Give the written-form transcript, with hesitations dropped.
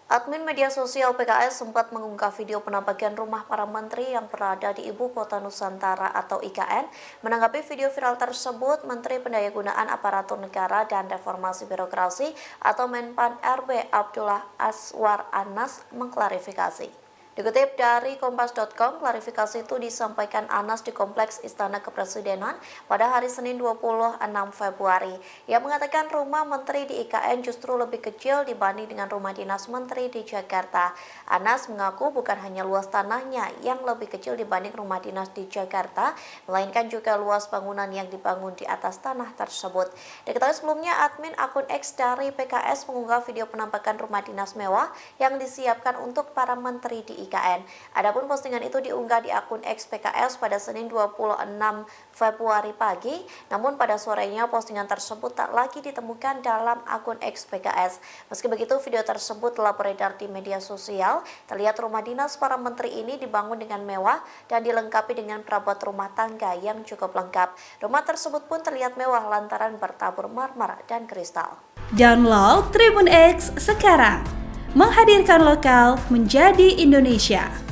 Admin media sosial PKS sempat mengunggah video penampakan rumah para menteri yang berada di Ibu Kota Nusantara atau IKN. Menanggapi video viral tersebut, Menteri Pendayagunaan Aparatur Negara dan Reformasi Birokrasi atau Menpan RB Abdullah Azwar Anas mengklarifikasi. Dikutip dari Kompas.com, klarifikasi itu disampaikan Anas di Kompleks Istana Kepresidenan pada hari Senin 26 Februari. Ia mengatakan rumah menteri di IKN justru lebih kecil dibanding dengan rumah dinas menteri di Jakarta. Anas mengaku bukan hanya luas tanahnya yang lebih kecil dibanding rumah dinas di Jakarta, melainkan juga luas bangunan yang dibangun di atas tanah tersebut. Diketahui sebelumnya, admin akun X dari PKS mengunggah video penampakan rumah dinas mewah yang disiapkan untuk para menteri di IKN. Adapun postingan itu diunggah di akun X PKS pada Senin 26 Februari pagi, namun pada sorenya postingan tersebut tak lagi ditemukan dalam akun X PKS. Meski begitu, video tersebut telah beredar di media sosial. Terlihat rumah dinas para menteri ini dibangun dengan mewah dan dilengkapi dengan perabot rumah tangga yang cukup lengkap. Rumah tersebut pun terlihat mewah lantaran bertabur marmer dan kristal. Download Tribun X sekarang, menghadirkan lokal menjadi Indonesia.